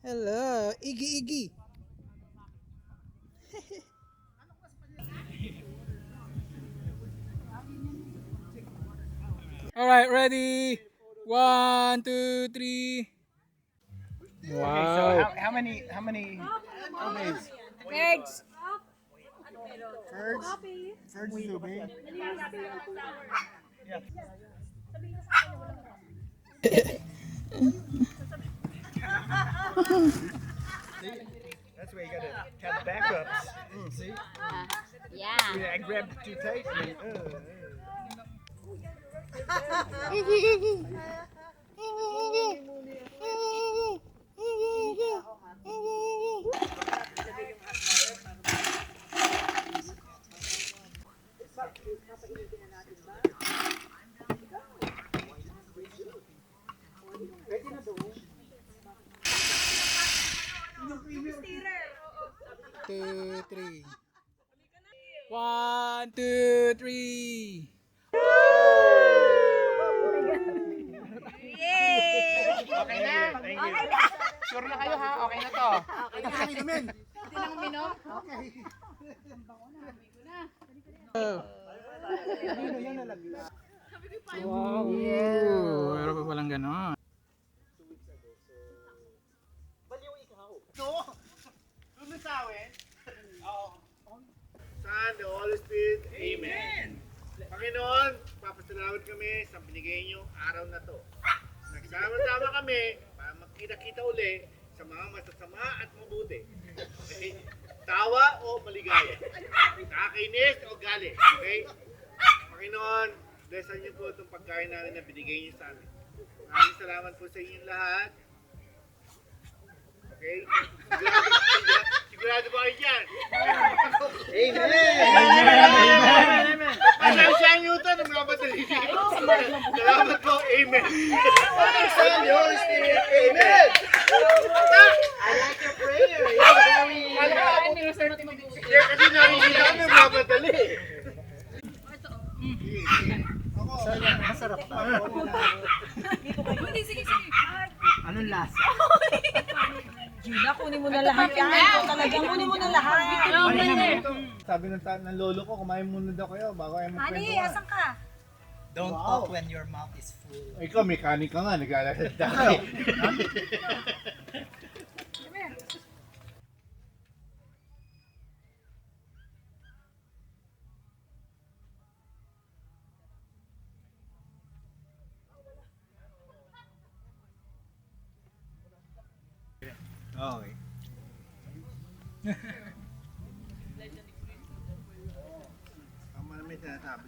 Hello, Iggy Iggy. All right, ready? 1, 2, 3. Wow. Okay, so how many obeys? Eggs. Fergs? Fergs is obey? Yeah. That's where you gotta have the backups. See? Yeah. I grabbed it too tight. Two, three. 1, 2, 3. Okay na. Thank you. Sure na kayo ha? Okay na to. Okay na kami namin. Hindi na uminom? Okay. Wow. Meron pa palang ganon. Son, the Holy Spirit, Amen. Panginoon, papasalamat kami sa binigay niyong araw na to. Nagsama-sama kami para magkita-kita uli sa mga masasama at mabuti. Okay? Tawa o maligaya. Nakakainis o galit. Okay? Panginoon, blessan niyo po itong pagkain namin na binigay niyo sa amin. Maraming salamat po sa inyong lahat. Okay? Sigurado ba kayo dyan? Amen! Pasensyahan niyo ito, nagmamadali. Salamat po, Amen! Son, the Holy Spirit, Amen! I like your prayer. It's very... Kasi nakikita ko nagmamadali. Masarap ba? Hindi, sige, sige. Anong lasa? Gila, kunin mo na lahat yan. Talagang kunin mo na lahat. Sabi ng lolo ko, kumain muna daw kayo bago ay Ani, magkwentuhan. asan ka? Don't talk when your mouth is full. Ikaw, mekanik ka nga, naglalagay tayo. Okay. Tama na may sinasabi.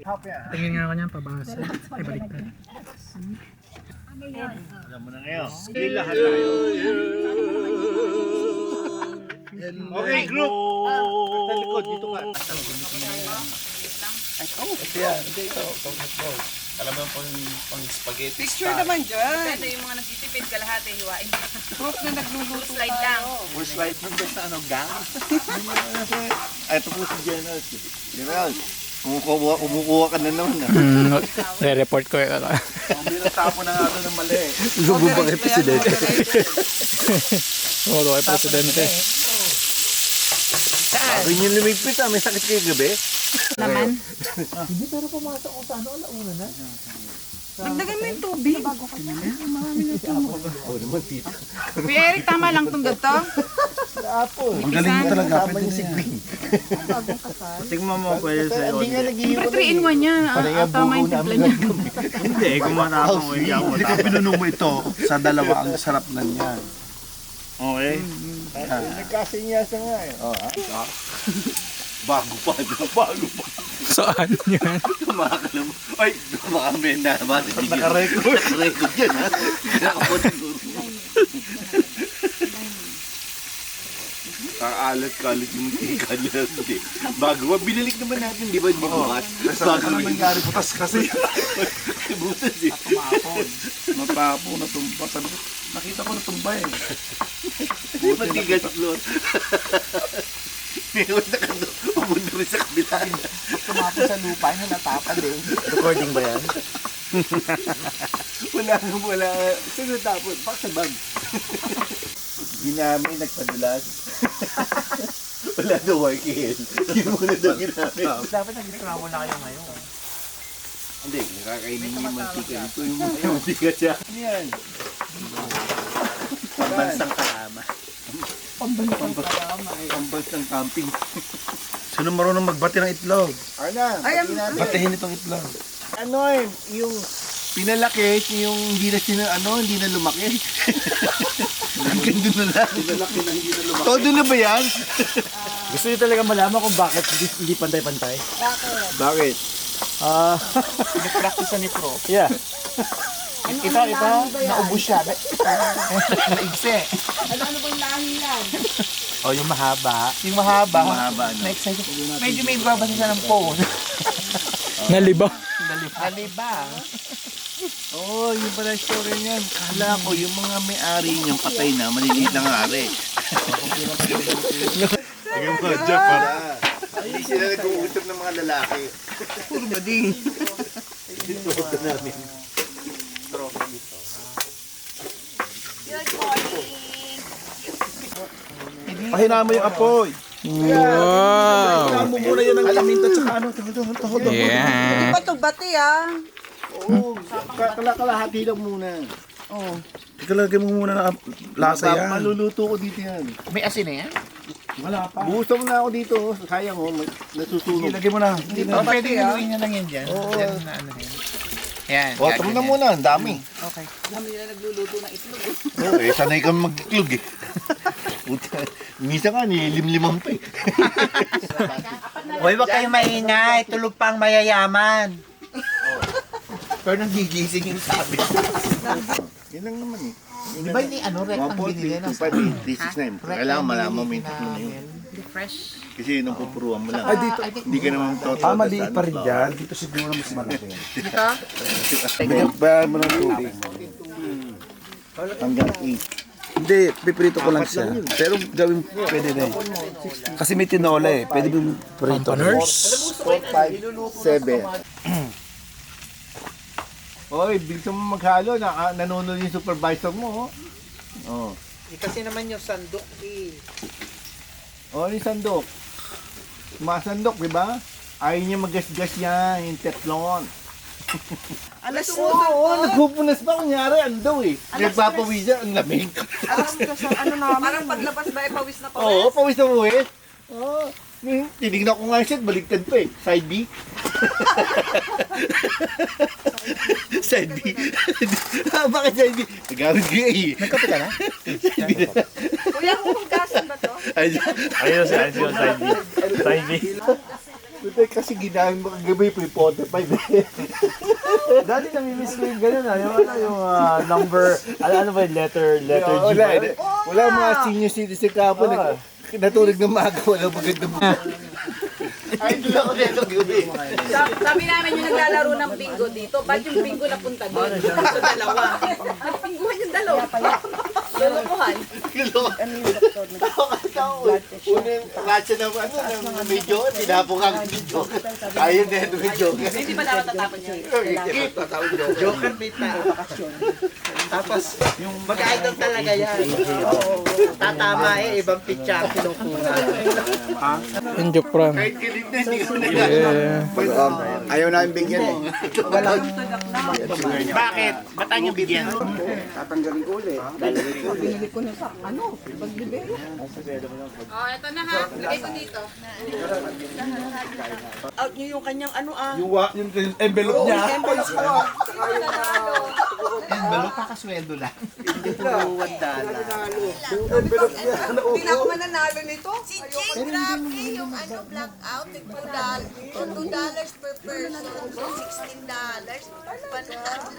Happy ah. Tingin nga ako niyan, pabasa. Ay, baliktad. Alam mo na ngayon. Hindi lahat tayo. Okay, group! Sa likod, dito ka. Alam mo yung pang spaghetti Picture naman dyan. Ito yung mga nagtitipid kalahati, hiwain. Proof na nagluluto Slide lang. First light ng best na ano, gang. Ito po si General. General, kumukuha ka na naman ah. Re-report ko yun. Ang binatapo na nga doon ng mali. Lubo ba kay Presidente? Oo, kay Presidente. Sabi niyo lumigpit ah, may sakit kayo gabi. Naman. Dagdagan mo yung tubig. Oo naman, tita. Kuya Eric, tama lang itong ganito. Ang galing mo talaga. Pwede na yan. Tingnan mo pwede sa'yo. Siyempre 3 in 1 yan. Tama yung timpla niya. Hindi, kumatapang mo hindi ako Hindi ko pinuno mo ito sa dalawa. Ang sarap na niyan. Okay? Nagkasinyasa nga eh. Bago pa. Saan yan? Kumakala mo. Ay, baka may naman. Naka-record. Naka-record yan ha. Nakapot siguro. Kaalat-kalat yung tika niya. Bago ba, binalik naman natin, di ba? Bukas. Bago naman nangyari butas kasi. Butas eh. Matapon, natumba. Sabi ko, nakita ko natumba eh. Matigas floor. Ngayon na ka doon, umundo rin sa kabila. Tumapos sa lupa, natapa din. Recording ba yan? Wala. Sunod tapos, pak sa bag. Hindi namin nagpadulas. Wala daw working. Yun muna daw ginamit. Dapat nag-reklamo na kayo ngayon. Hindi, nakakainin niyo yung mantika. Ito yung mantika siya. Ano yan? Pambansang kalama. Pambansang camping. Sino marunong magbati ng itlog? Ano? Batihin itong itlog. Ano yung pinalaki, yung hindi na lumaki. Hanggang doon na lang. Pinalaki na hindi na lumaki. Todo na ba yan? Gusto niyo talaga malaman kung bakit hindi pantay-pantay? Bakit? Pinag-practice ni Pro. Yeah. Ito, naubos siya. Naigse. Ano bang lahi yan? O, yung mahaba. Yung mahaba. Ano? Na-excited. Medyo may babasa siya ng phone. Nalibaw. Nalibang. Oh, yung pala story niyan. Kala ko, yung mga may-ari niyang patay na, maliliit na nga-ari. Hanggang mga Japan. Hindi sila nag-uusap ng mga lalaki. Puro bading. Dito ito namin. Pahinaan mo yung apoy. Wow. Pahinaan mo muna yan ng alamin at saka ano. Ito. Yeah. Ba't bati ah? Oo, kalahati lang muna. Ikalagay mo muna ng lasa yan. Maluluto ko dito yan. May asin na yan? Wala pa. Buhos mo na ako dito. Sayang nasusunog. Ilagay mo na. Oh, pwede haluin nyo lang yan dyan. Oo. Yan na ano yan. Yan. Water mo na muna, ang dami. Dami nila nagluluto ng itlog. Oo, sanay kang mag-iklog eh. Minsan nga, nilimliman pa eh. Hoy, wag kayong maingay. Tulog pa ang mayayaman. Pero nagigising yung sabi. Yan lang naman eh. Di ba hindi ano, rek ang binili na 1.369. Kailangan malaman mo yung tatlo na yun. Fresh. Kasi yun ang pupuruan mo lang. Ay, dito. Hindi ka naman total. Maliit pa rin dyan. Dito siguro mas malaki. Dito? Bayan mo ng tubig. Hanggang 8. Hindi, piprito ko lang siya. Pero gawin pwede na eh. Kasi may tinola eh. Pwede mo prito. 4, 5, 7. Oy, bilisan mo maghalo. Nanonood yung supervisor mo. Oh. Kasi naman yung sandok eh. Oh, yung sandok. Mga sandok, di ba? Ayaw niya magasgas yan, yung teflon. Alas Oo, nagpupunas pa. Kunyari, ano daw eh. Nagpapawis siya, ang lamig. Parang paglabas ba, pawis na pawis? Oo, pawis na pawis. Oo. Tinignan ko nga siya, baliktad pa eh. Side B. Side B. Bakit side B? Nagamit ko eh. Nagkape ka na? Side B na. Kuya, huhugasan ba to? Ayun siya side B. Side B. Puta, kasi ginamit mo kagabi po yung 45 Dati namimiss ko yung gano'n yung number, ano ba yung letter G ba? Wala mga senior citizen ka po. Natulog ng maaga, walang magandang mga. Ay, doon ako dito gabi. Sabi namin yung naglalaro ng bingo dito. Ba't yung bingo napunta doon? Sa dalawa. Nagpingguhan yung dalawa. Lulukuhan. Unang ratsa ng may joke, tinapong ang joke. Ayaw na yan may joke. Hindi pa dapat tatapon yun. Joker bita. Tapos, yung mag-idol talaga yan. Tatama eh, ibang pitcha ang kinukuha. Yung joke from. Kahit kilit na, hindi ko na Yeah. ayaw namin bigyan eh. Bakit? Ba't ang yung bigyan? Tatanggalin ko ulit. Binili ko na sa pagbibili. Oh, ito na ha. Lagay ko dito. Out niyo yung kanyang Yung envelope niya. envelopes ko. Envelope, kakasweldo lang. Hindi puluwan dala. Hindi na ako mananalo nito. Si Jake grabe yung ano blackout, $2 per person, $16. Panalo.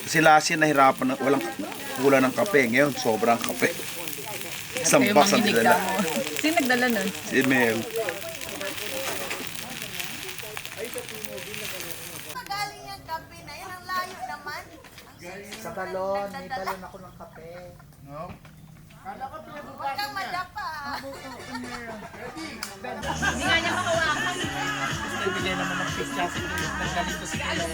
Si Lassie nahirapan, walang kulang ng kape. Ngayon, sobrang kape. Isang box ang dala. Sino nagdala nun? Si Mel. Magaling yung kape na yan, ang layo naman. Sa balon, may balon ako ng kape. Huwag kang madapa. Hindi nga niya makawakan. Bigay naman ng pizza si Kuya. Naggalito si Kuya.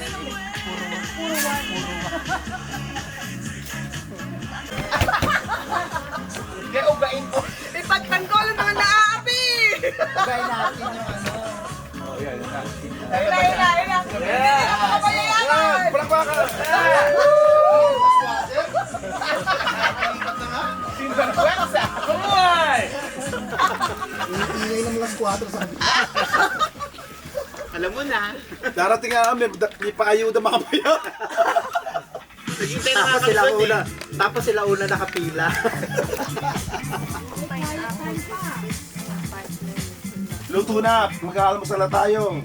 Kaya ugain ko. May pagtanggol ang mga naapi! Bigay natin yung ano. Alam mo na. Darating nga kami, di pa ayuda mamaya. Tapos sila una nakapila. Luto na, mag-aalmusal na tayo.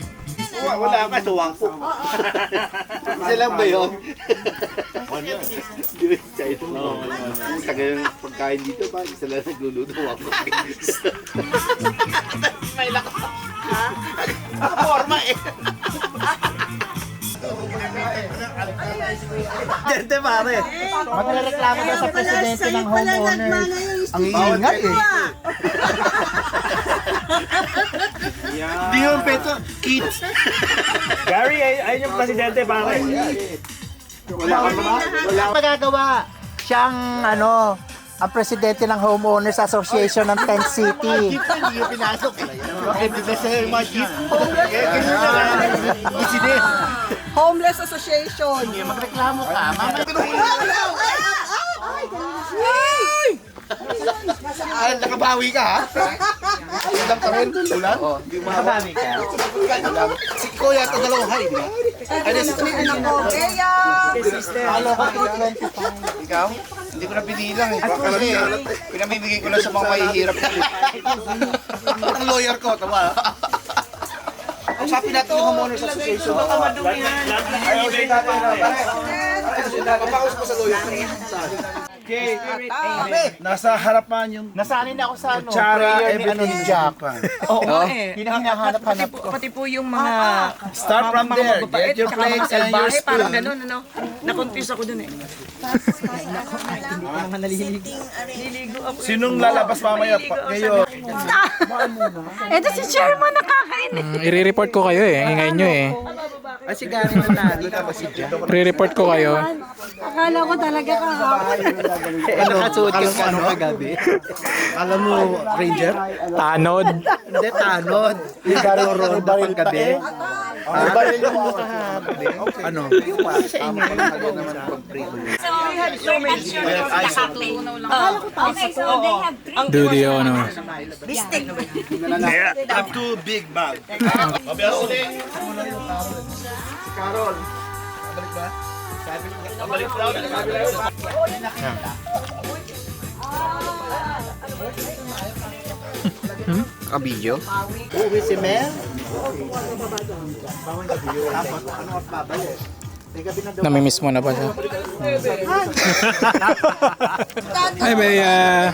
Wala ka, suwang po. Sila ba yun? Tagal ng pagkain dito, bakit sila nagluluto ako? May lako. Forma eh. Dente pare. Magreklamo na sa presidente ng homeowner. Ang iingay eh. Di yung peto, kids. Gary, ayun yung presidente pare. Wala ka ba? Wala ka. Magagawa siyang ano, ang presidente ng Homeowners Association ng Tent City. Hindi yung pinasok eh. Bakit di ba sa mga jeep? Kaya ganyan na lang. Isidin. Homeless Association. Magreklamo ka, mamaya. Ay, nakabawi ka ha? Ulam ka rin? Ulam? Nakabawi ka. Si Kuya, ito dalawang hay, di ba? Ano si Halo ka 325. Ikaw? Hindi ko na pinilang eh. Kasi pinamimigay ko lang sa mga mahihirap. Ang lawyer ko, tama. Usapin natin yung Homeowners Association. Baka madumi yan. Papaus ko sa lawyer. Okay. Nasa harapan yung Nasanay na ako sa ano, Chara, prayer ni ano ni Jack. Oo eh. Hinahanap-hanap ko. Pati po yung mga Start from there. mababait, Get your tsaka mga plates and your salbahe, parang spoon. ganun, ano. Na-confuse ako dun eh. Niligo ako. Sinong lalabas mamaya? Ngayon. Ito si Chairman nakakainis. I-report ko kayo eh. Ingay nyo eh. Ay, si Gary nanalo na ba si Jack? I-report ko kayo. Akala ko talaga kahapon. Nakasuot ka sa ano kagabi? Alam mo, Ranger? Tanod. Hindi, tanod. Yung Gary Ron baril gabi. Baril yung mukha kahapon. Ano? Yung sa inyo. So make sure na nakatunaw lang. Okay, so they have three. Do the honor. Have two big bag. Carol. Babalik daw. Kabidyo? Uwi si Mel. Namimiss mo na ba siya? Hi, Bea.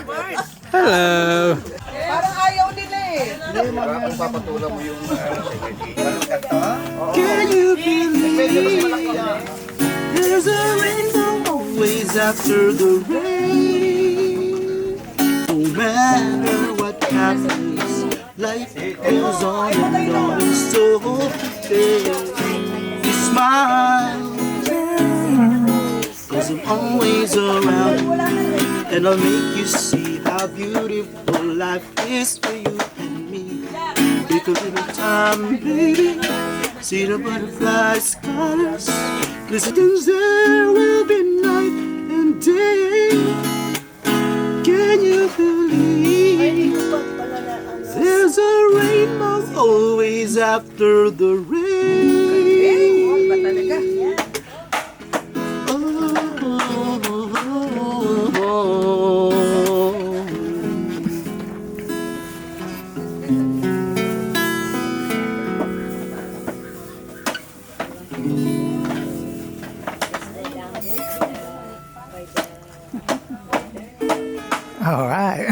Hello. Parang ayaw nila eh. Kung papatulan mo yung Can you believe there's a rainbow always after the rain? No matter what happens, life goes on and on. So you smile, 'cause I'm always around, and I'll make you see how beautiful life is for you and me. Take a little time, baby. See the butterflies' colors, glistening. There will be night and day. Can you believe there's a rainbow always after the rain? Alright.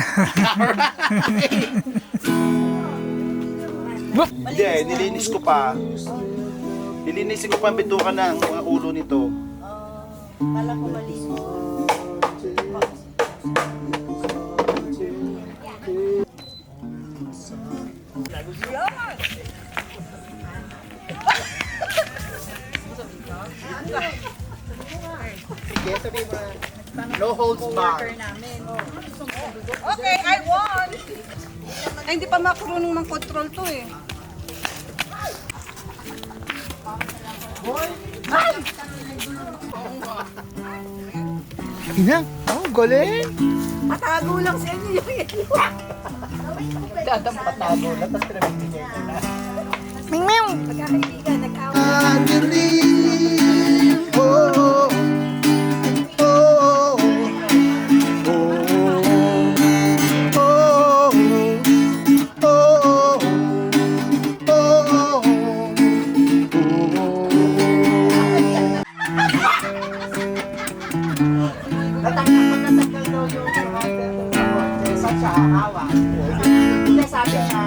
Hindi, nilinis ko pa. Nilinisin ko pa ang bituka ng mga ulo nito. Kala ko malinis. No holds barred. Okay, I won! Ay, hindi pa makarunong mang-control to eh. Ina, oh, galing. Patago lang sa inyo yung ilo. Dadang patago na, tapos pinabibigay ko na. Magkakaibigan, nag-away. I believe, oh, oh, oh, Natanggal daw yung isa siya, hawa. Hindi, sabi niya,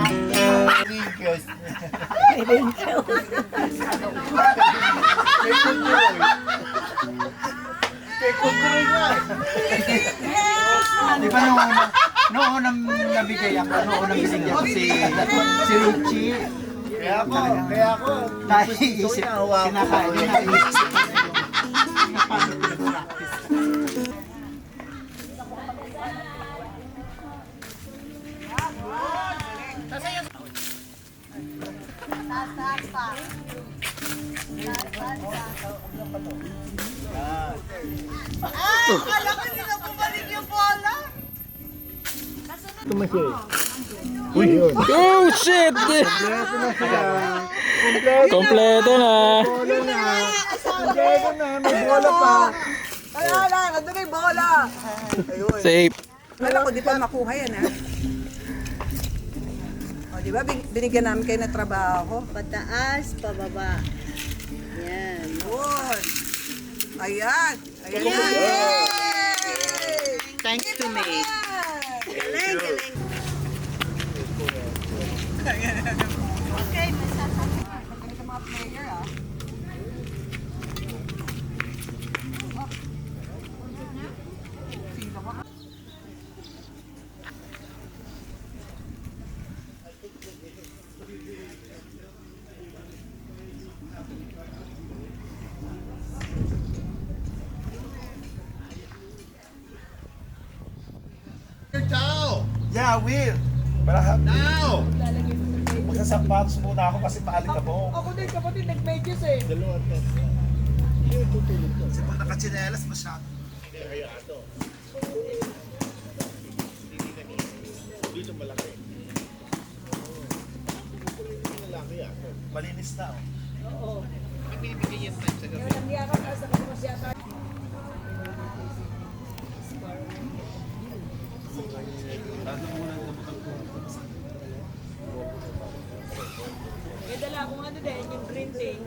di ba noong unang nabigay ako, noong unang binigyan ko si Richie. Kaya ako, Naiisip, kinakain niya, naiisip. Akala ko hindi na bumalik yung bola. Oh, shit! Kompleto na. May bola pa. Wala, nandun yung bola. Safe. Wala ko, di pa makuha yan ha. O, di ba, binigyan namin kayo na trabaho. Pataas, pababa. Yan. Yun. Ayan. Ayan. Yay! Thanks to me. Galing, galing. Okay, masasabi. Magaling ang mga player ah. Yeah, Will. Now! Magsasapatos muna ako kasi maalikabok. Ako din, kapatid, nag-medyas eh. Kasi pag nakatsinelas masyado. Dito malaki. Malinis na oh. May dala akong ano din, yung green tea.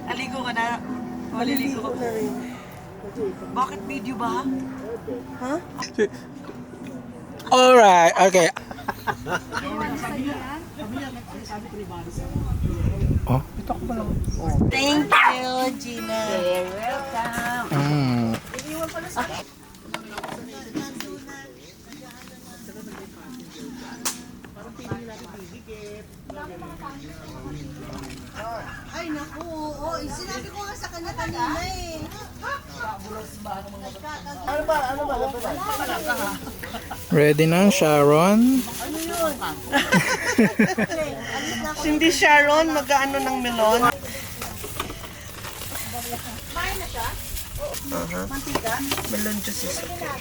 Aligo ka na. Maliligo ka na rin. Bakit video ba? Alright, okay. Thank you, Gina. Mm. Ay, naku. Oh, sinabi ko nga sa kanya kanina eh. Ready na, Sharon? Hindi Sharon, mag-ano ng melon. Mantika? Melon juice is okay.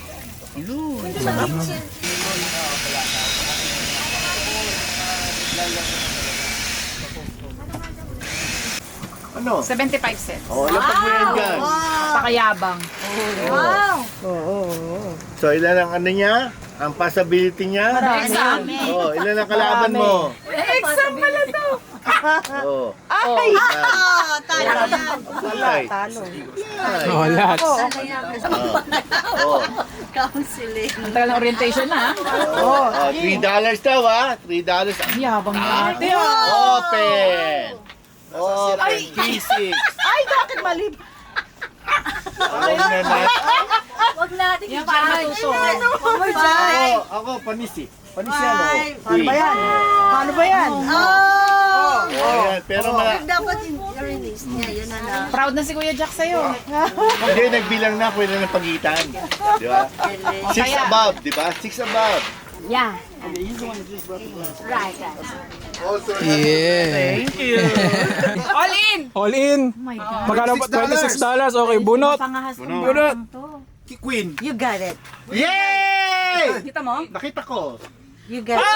Ano? 75 cents. Oh, lapag mo yan dyan. Pakayabang. Wow! So, ilan ang ano niya? Ang possibility niya? Marami. Oh, ilan ang kalaban mo? Exam pala to. Oh. Ay! Ah, talo yan. Walay. Oh, lahat. Oh. Counseling. Ang tagal ng orientation na. Oh, $3 daw ah. $3 ang Yabang natin. open. Open. 3-6. Ay, bakit mali? Huwag na natin. Huwag natin Yan para matuto. Huwag mo dyan. Ako, panis eh. Paano ba yan? Paano ba yan? Ayan, pero Dapat i-release niya, yun na lang. Proud na si Kuya Jack sa'yo. hindi, nagbilang na, pwede na pagitan. Di ba? 6 above, di ba? 6 above. Yeah. Right. Yeah. Thank you. All in! All in. Magkano pa? $26. Okay, bunot. Pangahas kong Bunot. batang to. Queen. You got it. Yay! Kita mo? Nakita ko. You got it.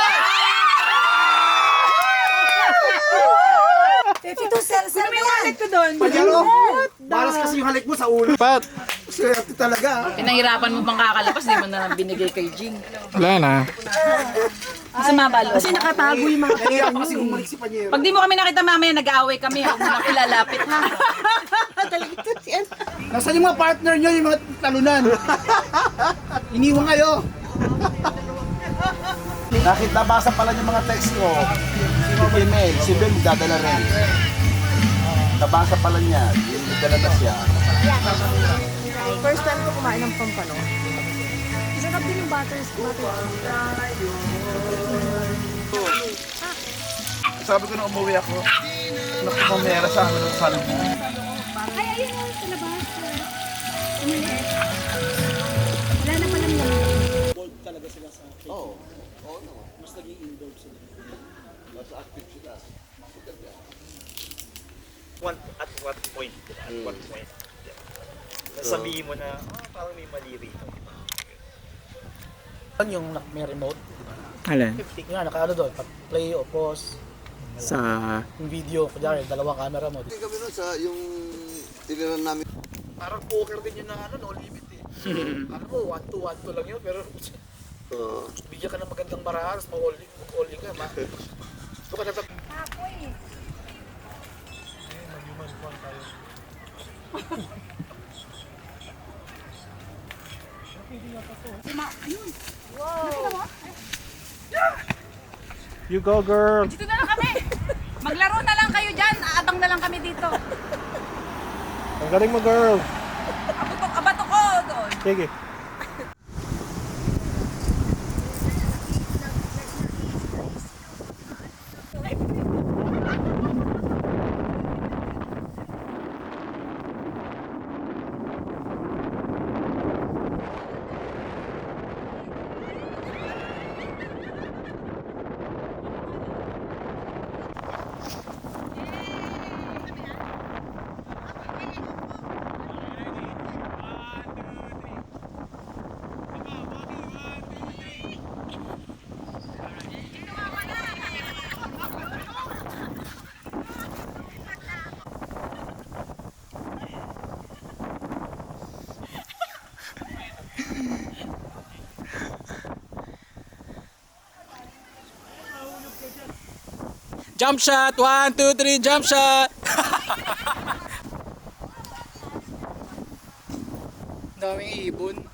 52 cells na yan. Ito doon. Panyaro, balas kasi yung halik mo sa ulo. Pat. Swerte talaga. Pinahirapan mo bang kakalabas, di mo na lang binigay kay Jing. Wala na. Sa mabalo. Kasi nakatago yung mga Kaya kasi humalik si Panyero. Pag di mo kami nakita mamaya, nag-aaway kami. Huwag mo na kilalapit ha. Nasaan yung mga partner nyo, yung mga talunan? Iniwan kayo. Nakita basa pala yung mga text ko. Si Mel, si Ben dadala rin. Nabasa pala niya, yung nagdala na siya. First time ko kumain ng pampano. Sarap din yung butter. Sabi ko na umuwi ako. Nakumamera sa amin ng salmo. Ay, ayun o, sa labas. Umalit. Wala na palang naman. At what point? At what point? Sabihin mo na, parang may mali rito. Yung may remote, Alin? nga nakaano doon, play o pause, Sa... yung video, kunyari, dalawang camera mo. Hindi kami nun sa yung tiniran namin. Parang poker din yun na ano, no limit eh. Alam mo, 1-2 lang yun, pero bigyan ka ng magandang barahan, mag-all-in ka, gusto ka dapat. You go, girl! Dito na lang kami. Maglaro na lang kayo dyan. Aabang na lang kami dito. Ang galing mo, girl! Abato ko doon. Sige. Jump shot! 1, 2, 3, jump shot! Daming ibon.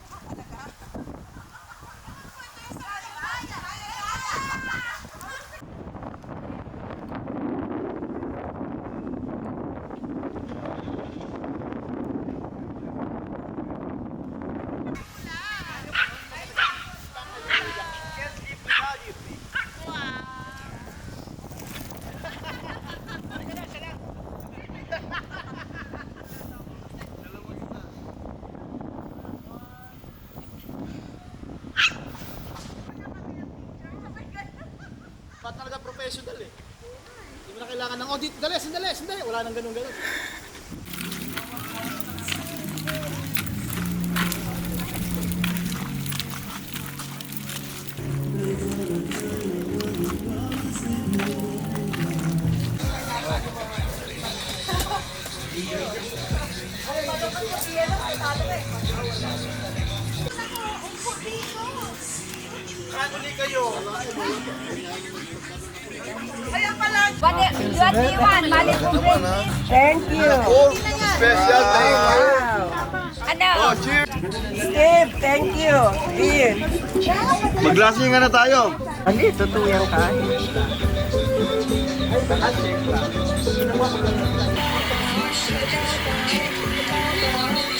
Ba't talaga professional eh? Hindi mo na kailangan ng audit. Sandali. Wala nang ganun. What do you want? Mali kong drink. Thank you. Special thank you. Ano? Steve, thank you. Beer. Maglasing nga na tayo. Ano, tutuyan ka?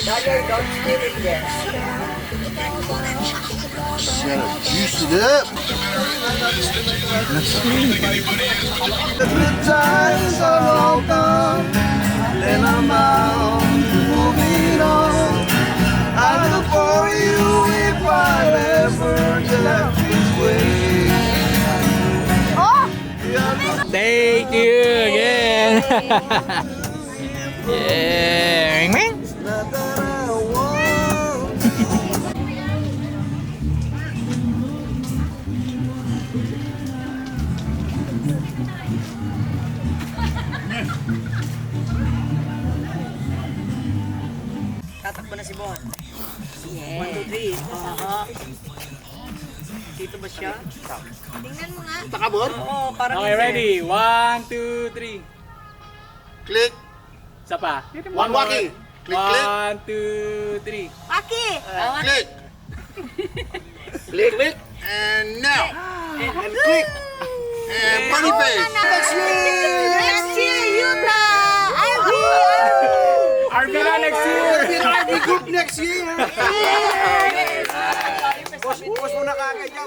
Dagger, don't spill it yet. gotta juice it up. The good times are all gone, and I'm out moving on. I look for you if I ever get this way. Thank you again. Yeah. Not that I want. Tatakbo na si Bon. Yeah. 1, 2, 3. Dito ba siya? Tingnan mo nga. Punta ka, Bon? Oo, parang Okay, ready? 1, 2, 3. Click. Isa pa. One walkie. Click, click. 1, 2, 3. Aki! Click. Click, click. And now. And click. And funny face. Next year. Next year, Utah! RB na next year! RB group next year. Boss mo na kagad yan.